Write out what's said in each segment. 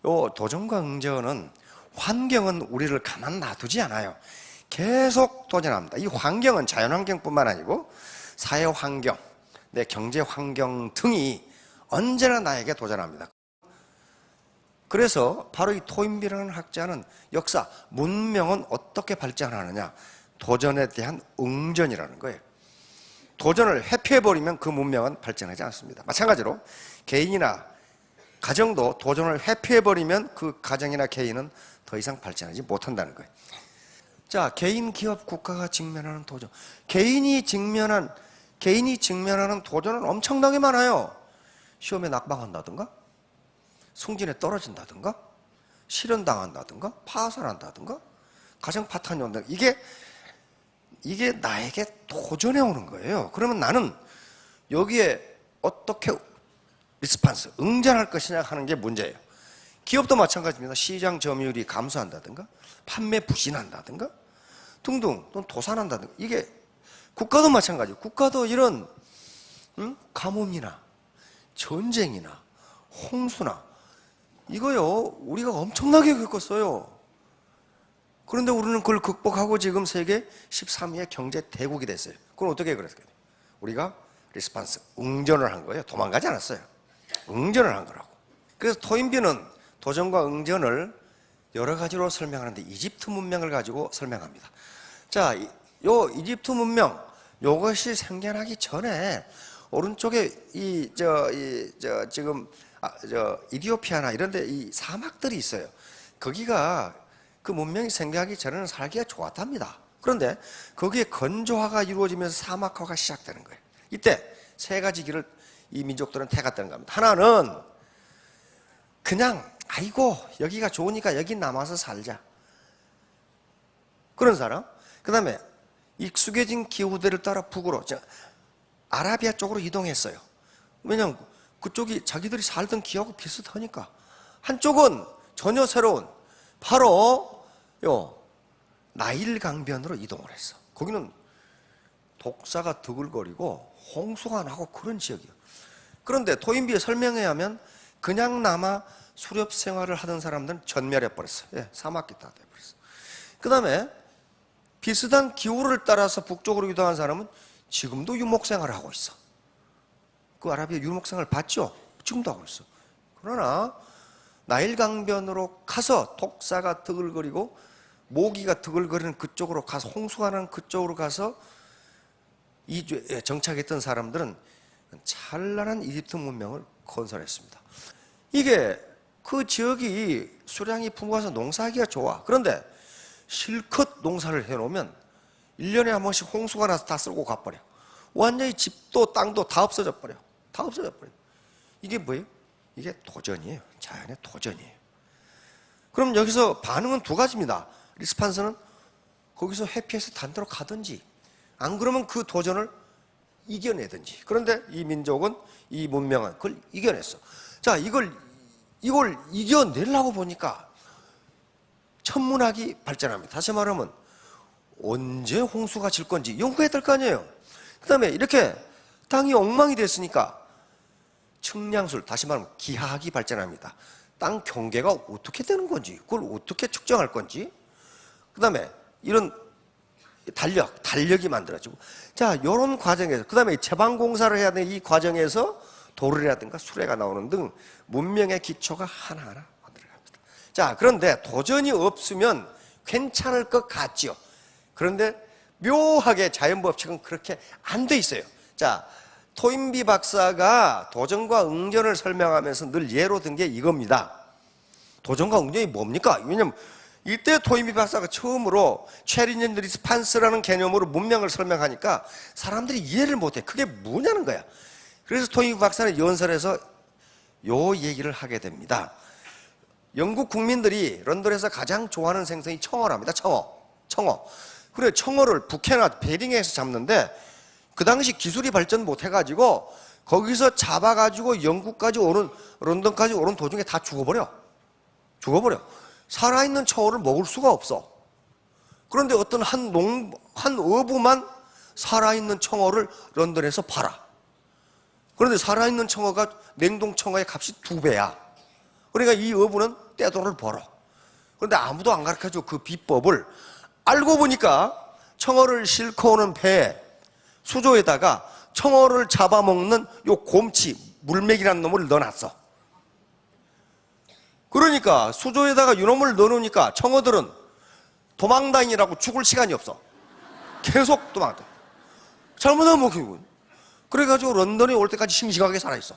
요 도전과 응전은 환경은 우리를 가만 놔두지 않아요. 계속 도전합니다. 이 환경은 자연환경뿐만 아니고 사회환경, 내 경제환경 등이 언제나 나에게 도전합니다. 그래서 바로 이 토인비라는 학자는 역사, 문명은 어떻게 발전하느냐, 도전에 대한 응전이라는 거예요. 도전을 회피해버리면 그 문명은 발전하지 않습니다. 마찬가지로 개인이나 가정도 도전을 회피해버리면 그 가정이나 개인은 더 이상 발전하지 못한다는 거예요. 자, 개인, 기업, 국가가 직면하는 도전. 개인이 직면하는 도전은 엄청나게 많아요. 시험에 낙방한다든가, 승진에 떨어진다든가, 실현당한다든가, 파산한다든가, 가정 파탄이 온다든가. 이게 나에게 도전해 오는 거예요. 그러면 나는 여기에 어떻게 리스판스, 응전할 것이냐 하는 게 문제예요. 기업도 마찬가지입니다. 시장 점유율이 감소한다든가, 판매 부진한다든가 등등, 또는 도산한다든가. 이게 국가도 마찬가지예요. 국가도 이런 가뭄이나 전쟁이나 홍수나 이거요, 우리가 엄청나게 겪었어요. 그런데 우리는 그걸 극복하고 지금 세계 13위의 경제 대국이 됐어요. 그건 어떻게 그랬을까요? 우리가 리스판스, 응전을 한 거예요. 도망가지 않았어요. 응전을 한 거라고. 그래서 토인비는 도전과 응전을 여러 가지로 설명하는데 이집트 문명을 가지고 설명합니다. 자, 요 이집트 문명, 요것이 생겨나기 전에 오른쪽에 지금 이디오피아나 이런데 이 사막들이 있어요. 거기가 그 문명이 생겨나기 전에는 살기가 좋았답니다. 그런데 거기에 건조화가 이루어지면서 사막화가 시작되는 거예요. 이때 세 가지 길을 이 민족들은 택했다는 겁니다. 하나는 그냥 아이고 여기가 좋으니까 여기 남아서 살자, 그런 사람. 그 다음에 익숙해진 기후대를 따라 북으로 아라비아 쪽으로 이동했어요. 왜냐하면 그쪽이 자기들이 살던 기후하고 비슷하니까. 한쪽은 전혀 새로운 바로 나일 강변으로 이동을 했어. 거기는 독사가 드글거리고 홍수가 나고 그런 지역이에요. 그런데 토인비에 설명에 하면 그냥 남아 수렵 생활을 하던 사람들은 전멸해버렸어요. 예, 사막이 다 돼버렸어요. 그 다음에 비슷한 기후를 따라서 북쪽으로 이동한 사람은 지금도 유목생활을 하고 있어. 그 아라비아 유목생활 봤죠? 지금도 하고 있어. 그러나 나일 강변으로 가서 독사가 드글거리고 모기가 드글거리는 그쪽으로 가서, 홍수가 나는 그쪽으로 가서 정착했던 사람들은 찬란한 이집트 문명을 건설했습니다. 이게 그 지역이 수량이 풍부해서 농사하기가 좋아. 그런데 실컷 농사를 해놓으면 1년에 한 번씩 홍수가 나서 다 쓸고 가버려. 완전히 집도 땅도 다 없어져 버려. 다 없어져 버려. 이게 뭐예요? 이게 도전이에요. 자연의 도전이에요. 그럼 여기서 반응은 두 가지입니다. 리스판스는 거기서 회피해서 단대로 가든지, 안 그러면 그 도전을 이겨내든지. 그런데 이 민족은, 이 문명은 그걸 이겨냈어. 자, 이걸 이겨내려고 보니까 천문학이 발전합니다. 다시 말하면 언제 홍수가 질 건지 연구해야 될 거 아니에요. 그 다음에 이렇게 땅이 엉망이 됐으니까 측량술, 다시 말하면 기하학이 발전합니다. 땅 경계가 어떻게 되는 건지, 그걸 어떻게 측정할 건지, 그 다음에 이런 달력이 만들어지고, 자, 이런 과정에서, 그 다음에 제방공사를 해야 되는 이 과정에서 도르래라든가 수레가 나오는 등 문명의 기초가 하나하나 만들어갑니다. 자, 그런데 도전이 없으면 괜찮을 것 같지요. 그런데 묘하게 자연법칙은 그렇게 안 돼 있어요. 자, 토인비 박사가 도전과 응전을 설명하면서 늘 예로 든 게 이겁니다. 도전과 응전이 뭡니까? 왜냐면 이때 토인비 박사가 처음으로 체리년 리스판스라는 개념으로 문명을 설명하니까 사람들이 이해를 못해. 그게 뭐냐는 거야. 그래서 토인비 박사는 연설에서 요 얘기를 하게 됩니다. 영국 국민들이 런던에서 가장 좋아하는 생선이 청어랍니다. 청어. 그래, 청어를 북해나 베링에서 잡는데 그 당시 기술이 발전 못 해가지고 거기서 잡아가지고 영국까지 오는, 런던까지 오는 도중에 다 죽어버려. 살아있는 청어를 먹을 수가 없어. 그런데 어떤 한 어부만 살아있는 청어를 런던에서 팔아. 그런데 살아있는 청어가 냉동 청어의 값이 2배야. 그러니까 이 어부는 떼돈을 벌어. 그런데 아무도 안 가르쳐줘. 그 비법을 알고 보니까 청어를 싣고 오는 배에 수조에다가 청어를 잡아먹는 요 곰치 물맥이라는 놈을 넣어놨어. 그러니까 수조에다가 이놈을 넣어놓으니까 청어들은 도망다니라고 죽을 시간이 없어. 계속 도망다녀. 잘못하면 먹히고. 그래가지고 런던에 올 때까지 싱싱하게 살아있어.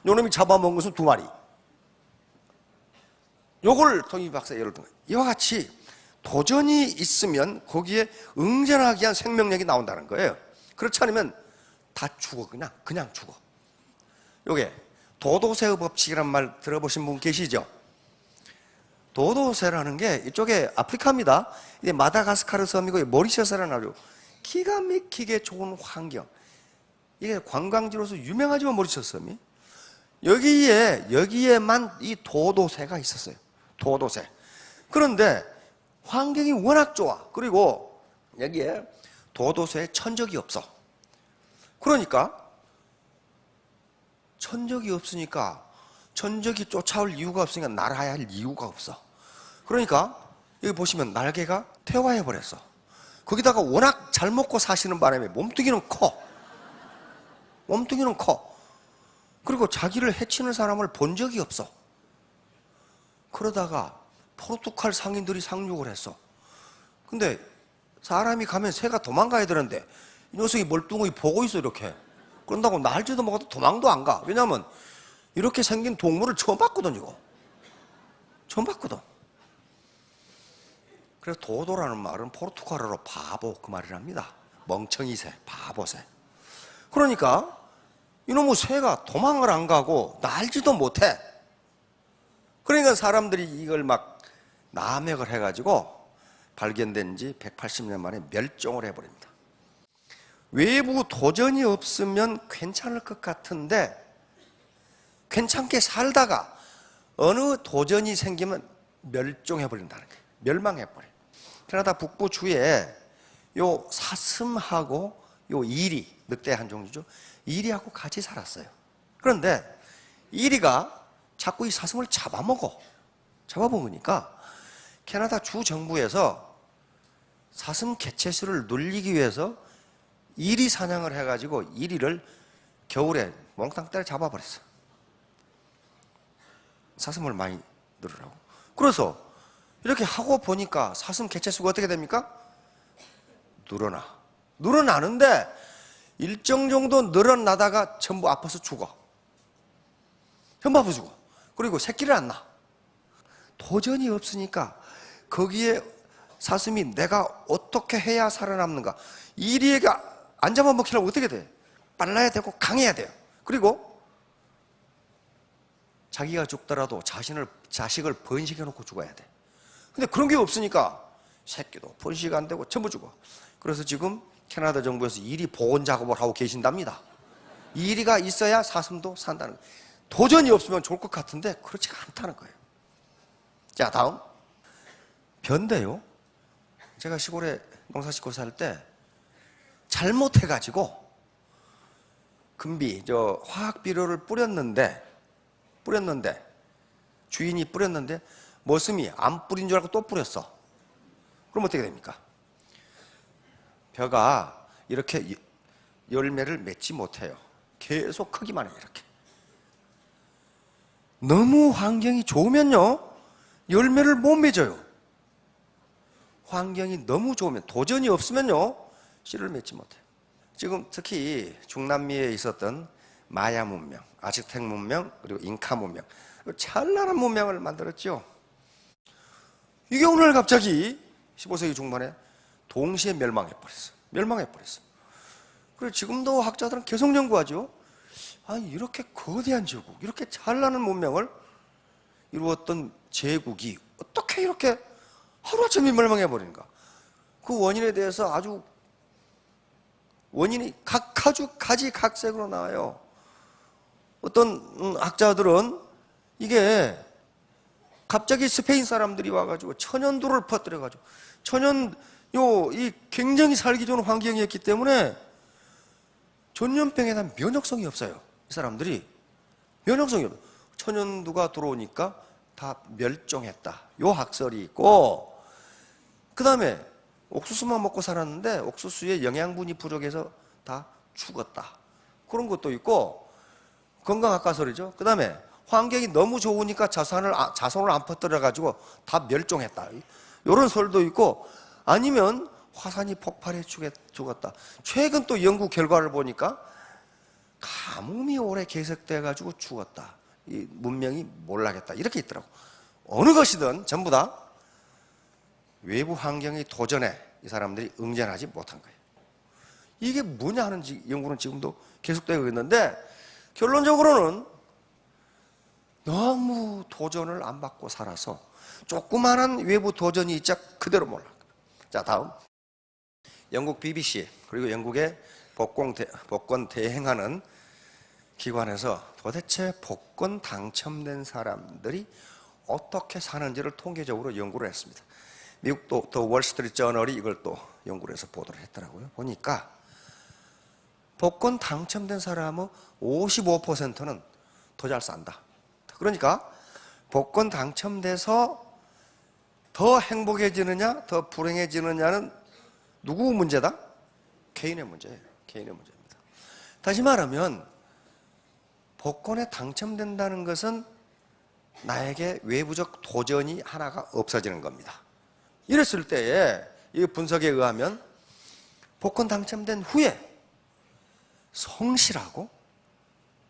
요놈이 잡아먹은 것은 2마리. 요걸 토니 박사가 예를 든 거예요. 이와 같이 도전이 있으면 거기에 응전하기 위한 생명력이 나온다는 거예요. 그렇지 않으면 다 죽어. 그냥 죽어. 요게 도도새의 법칙이란 말 들어보신 분 계시죠? 도도새라는 게 이쪽에 아프리카입니다. 이게 마다가스카르 섬이고 모리셔스라는 아주 기가 막히게 좋은 환경. 이게 관광지로서 유명하지만 모리셔스 섬이 여기에만 이 도도새가 있었어요. 도도새. 그런데 환경이 워낙 좋아. 그리고 여기에 도도새에 천적이 없어. 그러니까 천적이 없으니까 천적이 쫓아올 이유가 없으니까 날아야 할 이유가 없어. 그러니까 여기 보시면 날개가 퇴화해 버렸어. 거기다가 워낙 잘 먹고 사시는 바람에 몸뚱이는 커. 몸뚱이는 커. 그리고 자기를 해치는 사람을 본 적이 없어. 그러다가 포르투갈 상인들이 상륙을 했어. 근데 사람이 가면 새가 도망가야 되는데 이 녀석이 멀뚱히 보고 있어 이렇게. 그런다고 날지도 먹어도 도망도 안 가. 왜냐하면 이렇게 생긴 동물을 처음 봤거든 이거. 처음 봤거든. 그래서 도도라는 말은 포르투갈어로 바보 그 말이랍니다. 멍청이새, 바보새. 그러니까 이놈의 새가 도망을 안 가고 날지도 못해. 그러니까 사람들이 이걸 막 남획을 해가지고 발견된 지 180년 만에 멸종을 해버립니다. 외부 도전이 없으면 괜찮을 것 같은데 괜찮게 살다가 어느 도전이 생기면 멸종해버린다는 거예요. 멸망해버려요. 캐나다 북부 주에 요 사슴하고 요 이리, 늑대 한 종류죠. 이리하고 같이 살았어요. 그런데 이리가 자꾸 이 사슴을 잡아먹으니까 캐나다 주 정부에서 사슴 개체수를 늘리기 위해서 이리 사냥을 해가지고 이리를 겨울에 몽땅 때려 잡아버렸어. 사슴을 많이 늘으라고. 그래서 이렇게 하고 보니까 사슴 개체수가 어떻게 됩니까? 늘어나는데 일정 정도 늘어나다가 전부 아파서 죽어. 전부 아파서 죽어. 그리고 새끼를 안 낳아. 도전이 없으니까 거기에 사슴이 내가 어떻게 해야 살아남는가. 이리에게 안 잡아먹히려면 어떻게 돼? 빨라야 되고 강해야 돼요. 그리고 자기가 죽더라도 자식을 번식해 놓고 죽어야 돼. 근데 그런 게 없으니까 새끼도 번식 안 되고 전부 죽어. 그래서 지금 캐나다 정부에서 이리 보건 작업을 하고 계신답니다. 이리가 있어야 사슴도 산다는 거예요. 도전이 없으면 좋을 것 같은데 그렇지가 않다는 거예요. 자, 다음 변대요. 제가 시골에 농사 짓고 살 때 잘못해가지고 금비 화학 비료를 뿌렸는데 주인이 뿌렸는데 머슴이 안 뿌린 줄 알고 또 뿌렸어. 그럼 어떻게 됩니까? 벼가 이렇게 열매를 맺지 못해요. 계속 크기만 해요. 이렇게. 너무 환경이 좋으면요 열매를 못 맺어요. 환경이 너무 좋으면, 도전이 없으면요 씨를 맺지 못해요. 지금 특히 중남미에 있었던 마야 문명, 아즈텍 문명, 그리고 잉카 문명, 찬란한 문명을 만들었죠. 이게 오늘 갑자기 15세기 중반에 동시에 멸망해버렸어. 그리고 지금도 학자들은 계속 연구하죠. 아니, 이렇게 거대한 제국, 이렇게 찬란한 문명을 이루었던 제국이 어떻게 이렇게 하루아침에 멸망해버리는가. 그 원인에 대해서 원인이 가지각색으로 나와요. 어떤 학자들은 이게 갑자기 스페인 사람들이 와가지고 천연두를 퍼뜨려가지고 이 굉장히 살기 좋은 환경이었기 때문에 전염병에 대한 면역성이 없어요. 이 사람들이 면역성이 없어요. 천연두가 들어오니까 다 멸종했다. 요 학설이 있고, 그 다음에 옥수수만 먹고 살았는데 옥수수에 영양분이 부족해서 다 죽었다. 그런 것도 있고, 건강학과 소리죠. 그 다음에 환경이 너무 좋으니까 자손을 안 퍼뜨려가지고 다 멸종했다. 이런 설도 있고, 아니면 화산이 폭발해 죽었다. 최근 또 연구 결과를 보니까 가뭄이 오래 계속돼가지고 죽었다. 이 문명이 몰락했다. 이렇게 있더라고. 어느 것이든 전부 다 외부 환경의 도전에 이 사람들이 응전하지 못한 거예요. 이게 뭐냐 하는 연구는 지금도 계속되고 있는데, 결론적으로는 너무 도전을 안 받고 살아서 조그마한 외부 도전이 있자 그대로 몰락. 자, 다음. 영국 BBC 그리고 영국의 복권 대행하는 기관에서 도대체 복권 당첨된 사람들이 어떻게 사는지를 통계적으로 연구를 했습니다. 미국도 더 월스트리트 저널이 이걸 또 연구를 해서 보도를 했더라고요. 보니까 복권 당첨된 사람은 55%는 더 잘 산다. 그러니까 복권 당첨돼서 더 행복해지느냐 더 불행해지느냐는 누구 문제다? 개인의 문제예요. 개인의 문제입니다. 다시 말하면 복권에 당첨된다는 것은 나에게 외부적 도전이 하나가 없어지는 겁니다. 이랬을 때에 이 분석에 의하면 복권 당첨된 후에 성실하고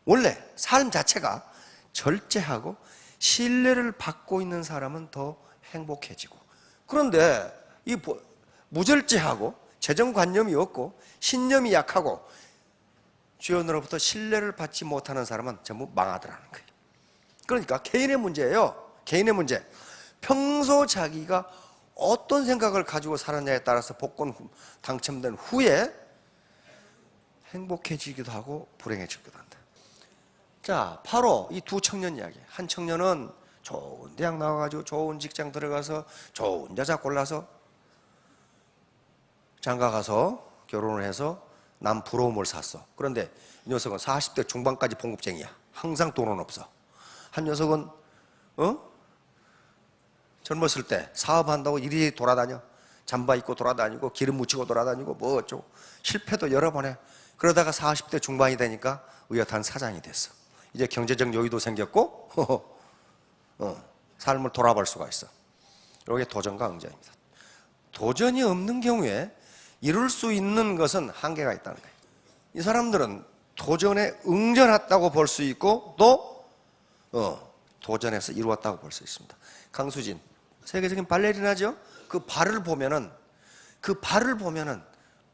원래 삶 자체가 절제하고 신뢰를 받고 있는 사람은 더 행복해지고, 그런데 이 무절제하고 재정관념이 없고 신념이 약하고 주변으로부터 신뢰를 받지 못하는 사람은 전부 망하더라는 거예요. 그러니까 개인의 문제예요. 개인의 문제. 평소 자기가 어떤 생각을 가지고 살았냐에 따라서 복권 당첨된 후에 행복해지기도 하고 불행해지기도 한다. 자, 바로 이 두 청년 이야기. 한 청년은 좋은 대학 나와가지고 좋은 직장 들어가서 좋은 여자 골라서 장가 가서 결혼을 해서 남 부러움을 샀어. 그런데 이 녀석은 40대 중반까지 봉급쟁이야. 항상 돈은 없어. 한 녀석은 젊었을 때 사업한다고 이리 돌아다녀. 잠바 입고 돌아다니고 기름 묻히고 돌아다니고 뭐 어쩌고 실패도 여러 번 해. 그러다가 40대 중반이 되니까 의젓한 사장이 됐어. 이제 경제적 여유도 생겼고 삶을 돌아볼 수가 있어. 이게 도전과 응전입니다. 도전이 없는 경우에 이룰 수 있는 것은 한계가 있다는 거예요. 이 사람들은 도전에 응전했다고 볼 수 있고 또 도전해서 이루었다고 볼 수 있습니다. 강수진, 세계적인 발레리나죠. 그 발을 보면은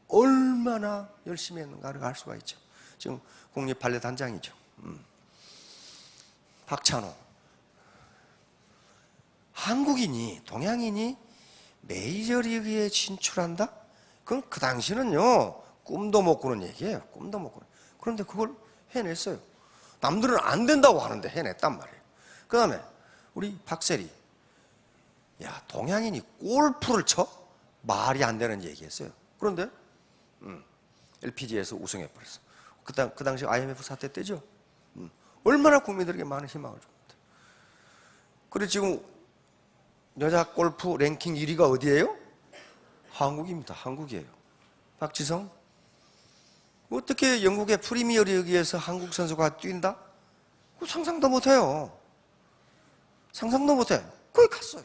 얼마나 열심히 했는가를 알 수가 있죠. 지금 국립 발레 단장이죠. 박찬호, 한국인이 동양인이 메이저리그에 진출한다? 그건 그 당시는요 꿈도 못 꾸는 얘기예요. 꿈도 못 꾸는. 그런데 그걸 해냈어요. 남들은 안 된다고 하는데 해냈단 말이에요. 그 다음에 우리 박세리, 야, 동양인이 골프를 쳐? 말이 안 되는 얘기했어요. 그런데 LPGA에서 우승해버렸어. 그 당시 IMF 사태 때죠. 얼마나 국민들에게 많은 희망을 줍니다. 그리고 지금 여자 골프 랭킹 1위가 어디예요? 한국입니다. 한국이에요. 박지성, 어떻게 영국의 프리미어리그에서 한국 선수가 뛴다? 그거 상상도 못해요. 상상도 못해. 거기 갔어요.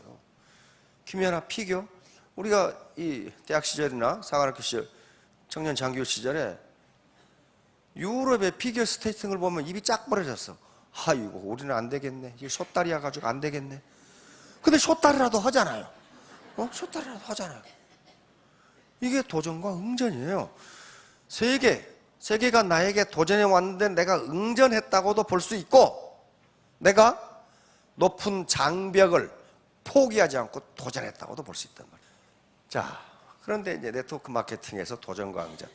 김연아 피겨, 우리가 이 대학 시절이나 사관학교 시절, 청년 장교 시절에 유럽의 피겨 스케이팅을 보면 입이 쫙 벌어졌어. 아이고, 우리는 안 되겠네. 이게 숏다리야 가지고 안 되겠네. 근데 숏다리라도 하잖아요. 숏다리라도 하잖아요. 이게 도전과 응전이에요. 세계가 나에게 도전해 왔는데 내가 응전했다고도 볼 수 있고, 내가 높은 장벽을 포기하지 않고 도전했다고도 볼 수 있단 말이에요. 자, 그런데 이제 네트워크 마케팅에서 도전과 응전.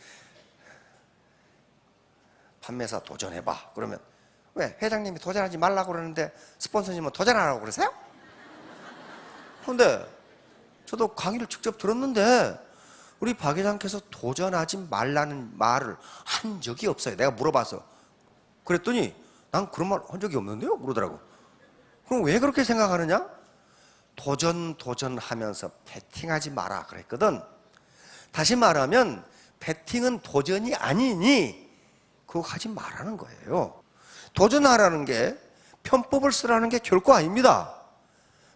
판매사 도전해봐. 그러면 왜? 회장님이 도전하지 말라고 그러는데 스폰서님은 도전하라고 그러세요? 그런데 저도 강의를 직접 들었는데 우리 박 회장께서 도전하지 말라는 말을 한 적이 없어요. 내가 물어봐서. 그랬더니 난 그런 말 한 적이 없는데요? 그러더라고. 그럼 왜 그렇게 생각하느냐? 도전하면서 배팅하지 마라 그랬거든. 다시 말하면 배팅은 도전이 아니니 그거 하지 말라는 거예요. 도전하라는 게 편법을 쓰라는 게 결코 아닙니다.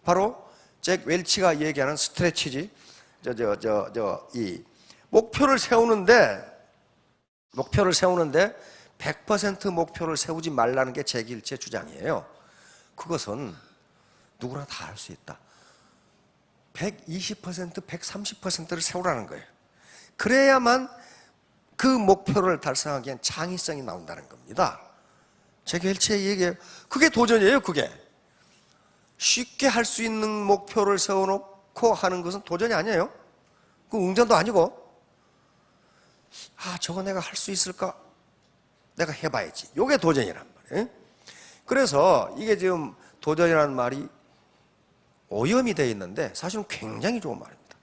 바로 잭 웰치가 얘기하는 스트레치지. 이 목표를 세우는데 100% 목표를 세우지 말라는 게 잭 웰치의 주장이에요. 그것은 누구나 다 할 수 있다. 120%, 130%를 세우라는 거예요. 그래야만 그 목표를 달성하기엔 창의성이 나온다는 겁니다. 잭 웰치의 얘기예요. 그게 도전이에요. 그게 쉽게 할 수 있는 목표를 세워놓고 하는 것은 도전이 아니에요. 그 응전도 아니고, 저거 내가 할 수 있을까? 내가 해봐야지. 이게 도전이란 말이에요. 그래서 이게 지금 도전이라는 말이 오염이 되어 있는데 사실은 굉장히 좋은 말입니다.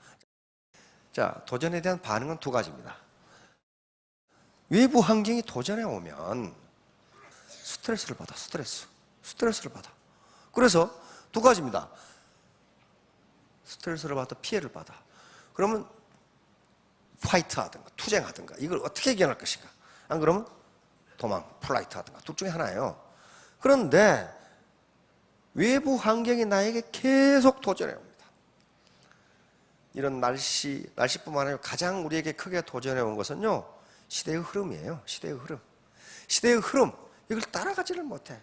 자, 도전에 대한 반응은 두 가지입니다. 외부 환경이 도전에 오면 스트레스를 받아. 스트레스를 받아. 그래서 두 가지입니다. 스트레스를 받아, 피해를 받아. 그러면 파이트 하든가 투쟁하든가 이걸 어떻게 이겨낼 것인가? 안 그러면 도망, 플라이트 하든가 둘 중에 하나예요. 그런데 외부 환경이 나에게 계속 도전해 옵니다. 이런 날씨뿐만 아니라 가장 우리에게 크게 도전해 온 것은요, 시대의 흐름이에요. 시대의 흐름. 이걸 따라가지를 못해.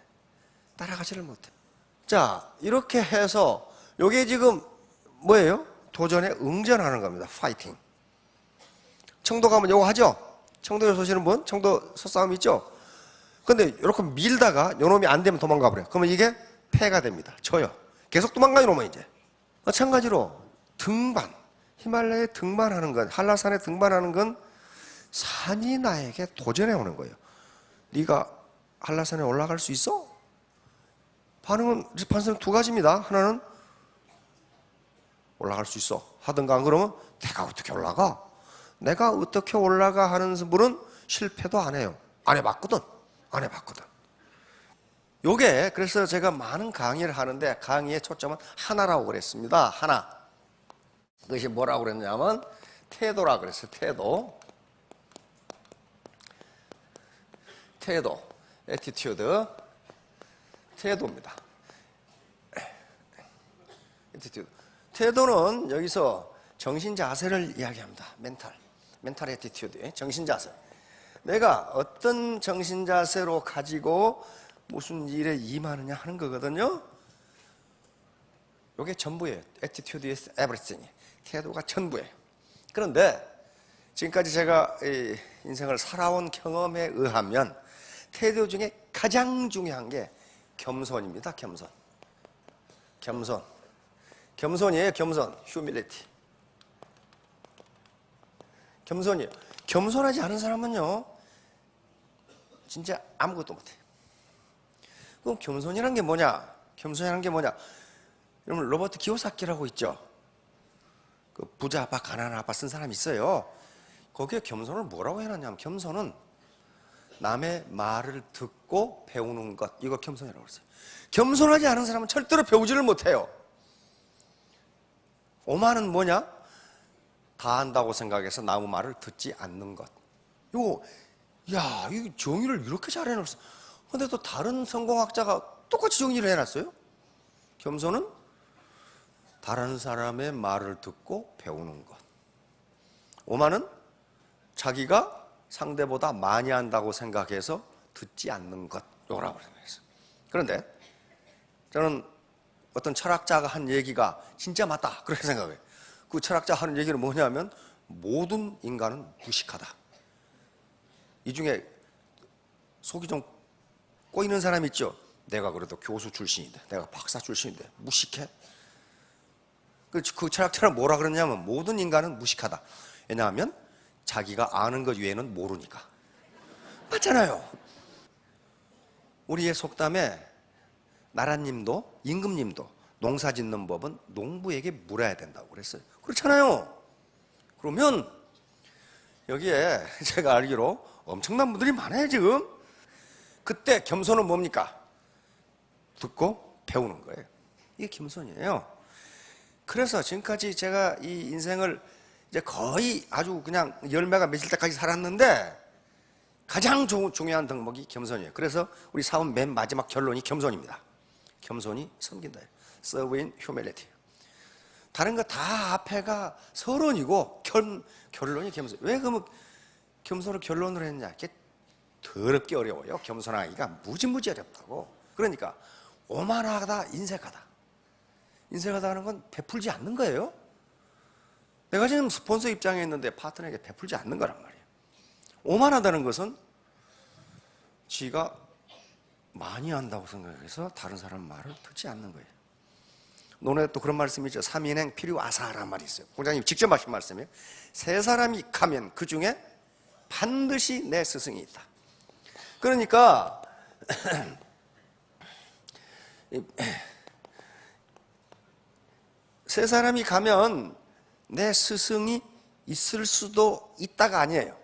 자, 이렇게 해서 이게 지금 뭐예요? 도전에 응전하는 겁니다. 파이팅. 청도 가면 요거 하죠? 청도에 사시는 분? 청도 소싸움 있죠? 근데 이렇게 밀다가 요놈이 안 되면 도망가 버려요. 그러면 이게 폐가 됩니다. 져요. 계속 도망가요, 놈은 이제. 마찬가지로 등반, 히말라야에 등반하는 건, 한라산에 등반하는 건 산이 나에게 도전해 오는 거예요. 네가 한라산에 올라갈 수 있어? 반응은 두 가지입니다. 하나는 올라갈 수 있어 하든가, 안 그러면 내가 어떻게 올라가? 내가 어떻게 올라가 하는 분은 실패도 안 해요. 안 해봤거든. 요게 그래서 제가 많은 강의를 하는데 강의의 초점은 하나라고 그랬습니다. 하나. 그것이 뭐라고 그랬냐면 태도라고 그랬어요. 태도, 애티튜드, 태도입니다. 애티튜드. 태도는 여기서 정신 자세를 이야기합니다. 멘탈 애티튜드, 정신 자세. 내가 어떤 정신 자세로 가지고 무슨 일에 임하느냐 하는 거거든요. 이게 전부예요. Attitude is everything. 태도가 전부예요. 그런데 지금까지 제가 인생을 살아온 경험에 의하면 태도 중에 가장 중요한 게 겸손입니다. 겸손이에요. humility. 겸손이에요. 겸손하지 않은 사람은요, 진짜 아무것도 못해. 그럼 겸손이란 게 뭐냐? 여러분, 로버트 기요사키라고 있죠? 그 부자 아빠, 가난한 아빠 쓴 사람이 있어요. 거기에 겸손을 뭐라고 해놨냐면, 겸손은 남의 말을 듣고 배우는 것, 이거 겸손이라고 그랬어요. 겸손하지 않은 사람은 절대로 배우지를 못해요. 오만은 뭐냐? 다 안다고 생각해서 남의 말을 듣지 않는 것. 이거 정의를 이렇게 잘 해놨어. 근데 또 다른 성공학자가 똑같이 정의를 해놨어요. 겸손은 다른 사람의 말을 듣고 배우는 것. 오만은 자기가 상대보다 많이 한다고 생각해서 듣지 않는 것. 요거라고 생각했어요. 그런데 저는 어떤 철학자가 한 얘기가 진짜 맞다 그렇게 생각해요. 그 철학자 하는 얘기는 뭐냐면 모든 인간은 무식하다. 이 중에 속이 좀 꼬이는 사람 있죠? 내가 그래도 교수 출신인데, 내가 박사 출신인데 무식해? 그 철학자는 뭐라 그러냐면 모든 인간은 무식하다. 왜냐하면 자기가 아는 것 외에는 모르니까. 맞잖아요. 우리의 속담에 나라님도 임금님도 농사 짓는 법은 농부에게 물어야 된다고 그랬어요. 그렇잖아요. 그러면 여기에 제가 알기로 엄청난 분들이 많아요 지금. 그때 겸손은 뭡니까? 듣고 배우는 거예요. 이게 겸손이에요. 그래서 지금까지 제가 이 인생을 이제 거의 아주 그냥 열매가 맺을 때까지 살았는데 가장 중요한 덕목이 겸손이에요. 그래서 우리 사업 맨 마지막 결론이 겸손입니다. 겸손이 섬긴다. Serve in humility. 다른 거 다 앞에가 서론이고 결론이 겸손. 왜 그러면 겸손을 결론으로 했냐? 이게 더럽게 어려워요. 겸손하기가 무지무지 어렵다고. 그러니까 오만하다, 인색하다. 인색하다 하는 건 베풀지 않는 거예요. 내가 지금 스폰서 입장에 있는데 파트너에게 베풀지 않는 거란 말이에요. 오만하다는 것은 지가 많이 한다고 생각해서 다른 사람 말을 듣지 않는 거예요. 논에 또 그런 말씀이 있죠. 삼인행 필요아사라는 말이 있어요. 공장님 직접 하신 말씀이에요. 세 사람이 가면 그 중에 반드시 내 스승이 있다. 그러니까 세 사람이 가면 내 스승이 있을 수도 있다가 아니에요.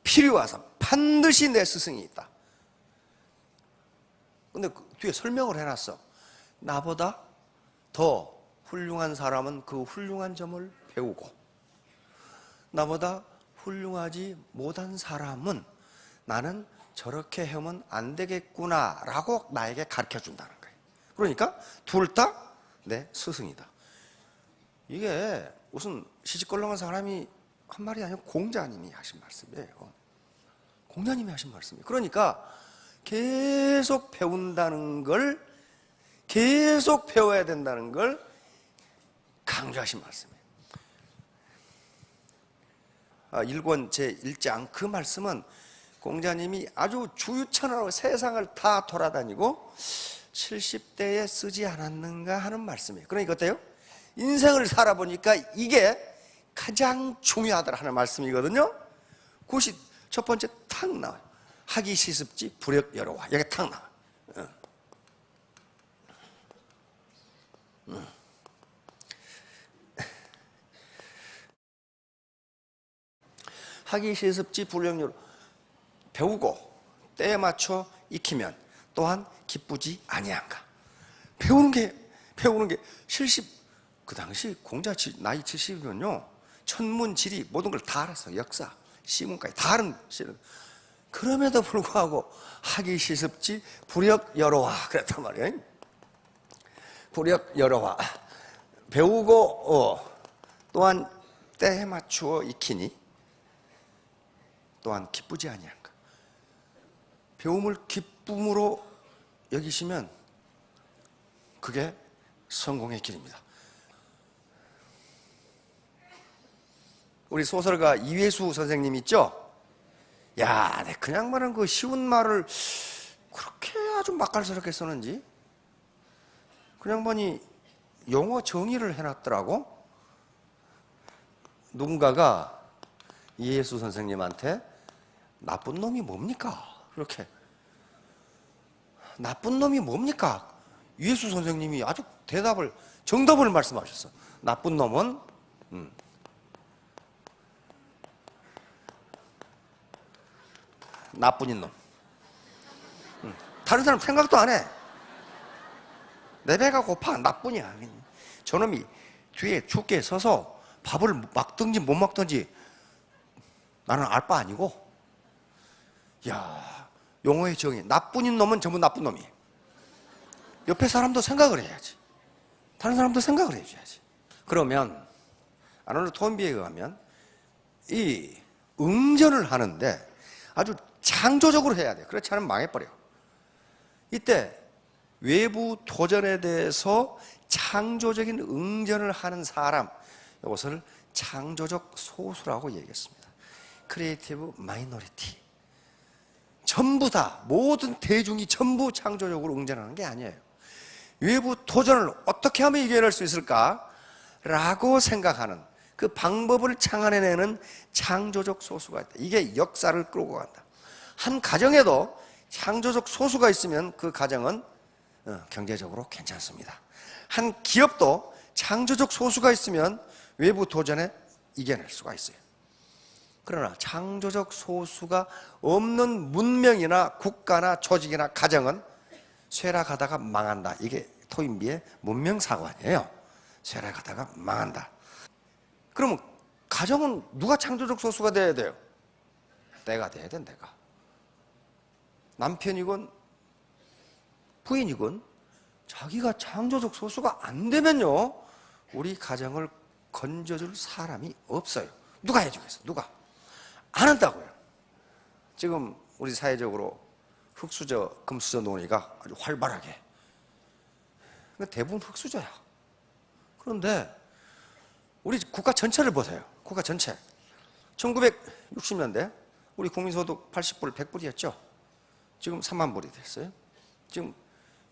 필요하사 반드시 내 스승이 있다. 근데 그 뒤에 설명을 해놨어. 나보다 더 훌륭한 사람은 그 훌륭한 점을 배우고 나보다 훌륭하지 못한 사람은 나는 저렇게 하면 안 되겠구나 라고 나에게 가르쳐 준다는 거예요. 그러니까 둘 다 내 스승이다. 이게 무슨 시집걸렁한 사람이 한 말이 아니고 공자님이 하신 말씀이에요. 공자님이 하신 말씀이에요. 그러니까 계속 배운다는 걸, 계속 배워야 된다는 걸 강조하신 말씀이에요. 1권 제1장 그 말씀은 공자님이 아주 주유천하로 세상을 다 돌아다니고 70대에 쓰지 않았는가 하는 말씀이에요. 그러니까 어때요? 인생을 살아보니까 이게 가장 중요하더라 하는 말씀이거든요. 그것이 첫 번째 탁 나와요. 하기 시습지 불역 여로와. 여기 탁 나와요. 하기 시습지 불역 여로. 배우고 때에 맞춰 익히면 또한 기쁘지 아니한가. 배우는 게 70, 그 당시 공자 나이 70이면요 천문지리 모든 걸 다 알았어. 역사, 시문까지 다 아는 시는. 그럼에도 불구하고 하기 시습지 불역 여로와 그랬단 말이에요. 불역 여로와 배우고 또한 때에 맞추어 익히니 또한 기쁘지 아니한가. 배움을 기쁨으로 여기시면 그게 성공의 길입니다. 우리 소설가 이회수 선생님 있죠? 야, 그냥 말은 그 쉬운 말을 그렇게 아주 맛깔스럽게 쓰는지 그냥 보니 용어 정의를 해놨더라고. 누군가가 이회수 선생님한테 나쁜 놈이 뭡니까? 그렇게 나쁜 놈이 뭡니까? 이회수 선생님이 아주 정답을 말씀하셨어. 나쁜 놈은 나뿐인 놈. 다른 사람 생각도 안 해. 내 배가 고파. 나뿐이야. 저놈이 뒤에 죽게 서서 밥을 먹든지 못 먹든지 나는 알 바 아니고. 야, 용어의 정의. 나뿐인 놈은 전부 나쁜 놈이에요. 옆에 사람도 생각을 해야지. 다른 사람도 생각을 해줘야지. 그러면 아놀드 톰비에 의하면 이 응전을 하는데 아주 창조적으로 해야 돼. 그렇지 않으면 망해버려. 이때 외부 도전에 대해서 창조적인 응전을 하는 사람, 이것을 창조적 소수라고 얘기했습니다. 크리에이티브 마이너리티. 전부 다, 모든 대중이 전부 창조적으로 응전하는 게 아니에요. 외부 도전을 어떻게 하면 이겨낼 수 있을까? 라고 생각하는 그 방법을 창안해내는 창조적 소수가 있다. 이게 역사를 끌고 간다. 한 가정에도 창조적 소수가 있으면 그 가정은 경제적으로 괜찮습니다. 한 기업도 창조적 소수가 있으면 외부 도전에 이겨낼 수가 있어요. 그러나 창조적 소수가 없는 문명이나 국가나 조직이나 가정은 쇠락하다가 망한다. 이게 토인비의 문명사관이에요. 쇠락하다가 망한다. 그러면 가정은 누가 창조적 소수가 돼야 돼요? 내가 돼야 돼, 내가. 남편이건 부인이건 자기가 창조적 소수가 안 되면요, 우리 가정을 건져줄 사람이 없어요. 누가 해주겠어? 누가? 안 한다고요. 지금 우리 사회적으로 흑수저, 금수저 논의가 아주 활발하게. 대부분 흑수저야. 그런데 우리 국가 전체를 보세요. 국가 전체. 1960년대 우리 국민소득 80불, 100불이었죠. 지금 3만 불이 됐어요. 지금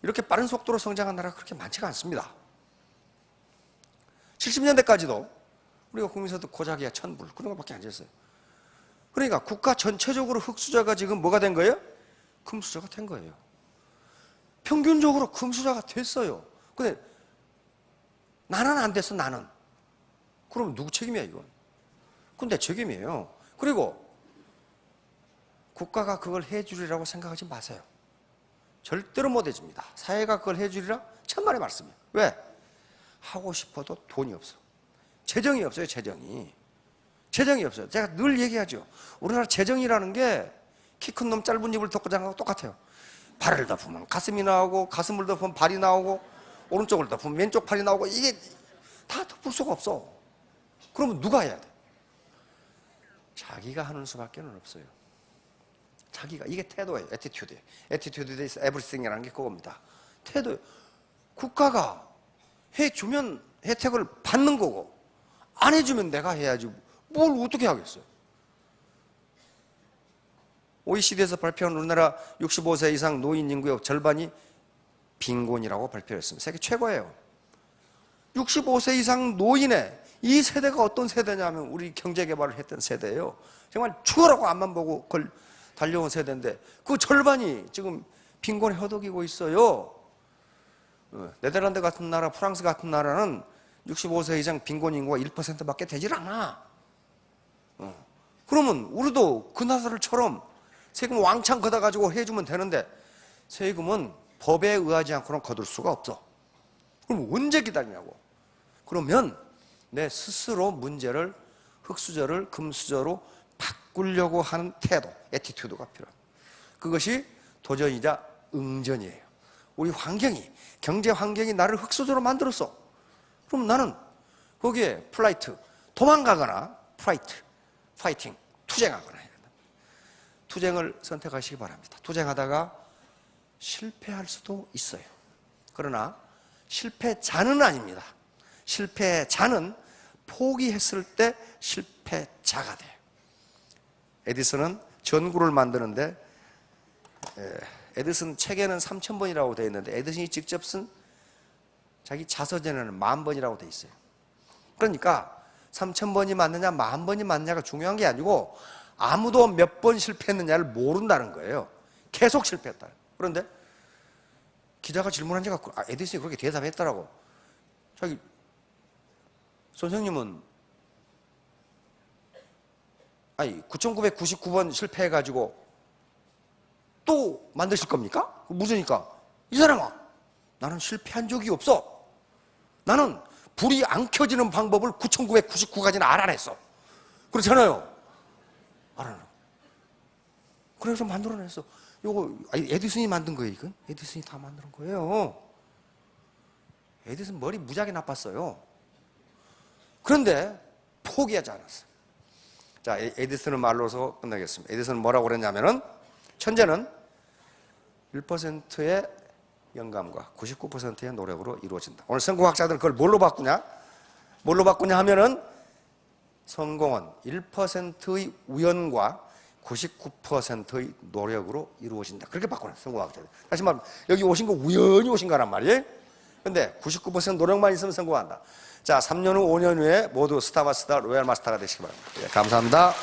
이렇게 빠른 속도로 성장한 나라가 그렇게 많지가 않습니다. 70년대까지도 우리가 국민소득 고작이야 1000불 그런 것밖에 안 됐어요. 그러니까 국가 전체적으로 흑수저가 지금 뭐가 된 거예요? 금수저가 된 거예요. 평균적으로 금수저가 됐어요. 근데 나는 안 됐어, 나는. 그럼 누구 책임이야, 이건? 그건 내 책임이에요. 그리고 국가가 그걸 해주리라고 생각하지 마세요. 절대로 못 해줍니다. 사회가 그걸 해주리라 천만의 말씀이에요. 왜? 하고 싶어도 돈이 없어. 재정이 없어요, 재정이. 재정이 없어요. 제가 늘 얘기하죠. 우리나라 재정이라는 게 키 큰 놈 짧은 입을 덮고 자는 거하고 똑같아요. 발을 덮으면 가슴이 나오고, 가슴을 덮으면 발이 나오고, 오른쪽을 덮으면 왼쪽 팔이 나오고, 이게 다 덮을 수가 없어. 그러면 누가 해야 돼? 자기가 하는 수밖에 없어요. 자기가. 이게 태도예요. 애티튜드. 애티튜드 is everything이라는 게 그겁니다. 태도. 국가가 해주면 혜택을 받는 거고, 안 해주면 내가 해야지. 뭘 어떻게 하겠어요? OECD에서 발표한 우리나라 65세 이상 노인 인구의 절반이 빈곤이라고 발표했습니다. 세계 최고예요. 65세 이상 노인의 이 세대가 어떤 세대냐면 우리 경제개발을 했던 세대예요. 정말 죽어라고 앞만 보고 달려온 세대인데 그 절반이 지금 빈곤에 허덕이고 있어요. 네덜란드 같은 나라, 프랑스 같은 나라는 65세 이상 빈곤 인구가 1%밖에 되질 않아. 그러면 우리도 그 나라들처럼 세금 왕창 걷어가지고 해주면 되는데 세금은 법에 의하지 않고는 거둘 수가 없어. 그럼 언제 기다리냐고. 그러면 내 스스로 문제를 흑수저를 금수저로 바꾸려고 하는 태도, 애티튜드가 필요합니다. 그것이 도전이자 응전이에요. 우리 환경이, 경제 환경이 나를 흑수저로 만들었어. 그럼 나는 거기에 플라이트, 도망가거나 파이팅, 투쟁하거나 해야 된다. 투쟁을 선택하시기 바랍니다. 투쟁하다가 실패할 수도 있어요. 그러나 실패자는 아닙니다. 실패자는 포기했을 때 실패자가 돼요. 에디슨은 전구를 만드는데 에디슨 책에는 3000번이라고 되어 있는데 에디슨이 직접 쓴 자기 자서전에는 10,000번이라고 되어 있어요. 그러니까 3000번이 맞느냐 10,000번이 맞느냐가 중요한 게 아니고 아무도 몇 번 실패했느냐를 모른다는 거예요. 계속 실패했다. 그런데 기자가 질문한 적이 에디슨이 그렇게 대답했더라고. 자기 선생님은 9,999번 실패해가지고 또 만드실 겁니까? 묻으니까 이 사람아, 나는 실패한 적이 없어. 나는 불이 안 켜지는 방법을 9,999가지는 알아냈어. 그렇잖아요. 알아내. 그래서 만들어냈어. 요거 에디슨이 만든 거예요. 이건 에디슨이 다 만든 거예요. 에디슨 머리 무지하게 나빴어요. 그런데 포기하지 않았어요. 자, 에디슨의 말로서 끝내겠습니다. 에디슨은 뭐라고 그랬냐면은 천재는 1%의 영감과 99%의 노력으로 이루어진다. 오늘 성공학자들은 그걸 뭘로 바꾸냐? 하면은 성공은 1%의 우연과 99%의 노력으로 이루어진다. 그렇게 바꾸는 성공학자들. 다시 말하면 여기 오신 거 우연히 오신 거란 말이에요. 근데 99% 노력만 있으면 성공한다. 자, 3년 후, 5년 후에 모두 스타 마스터, 로얄 마스터가 되시기 바랍니다. 네, 감사합니다.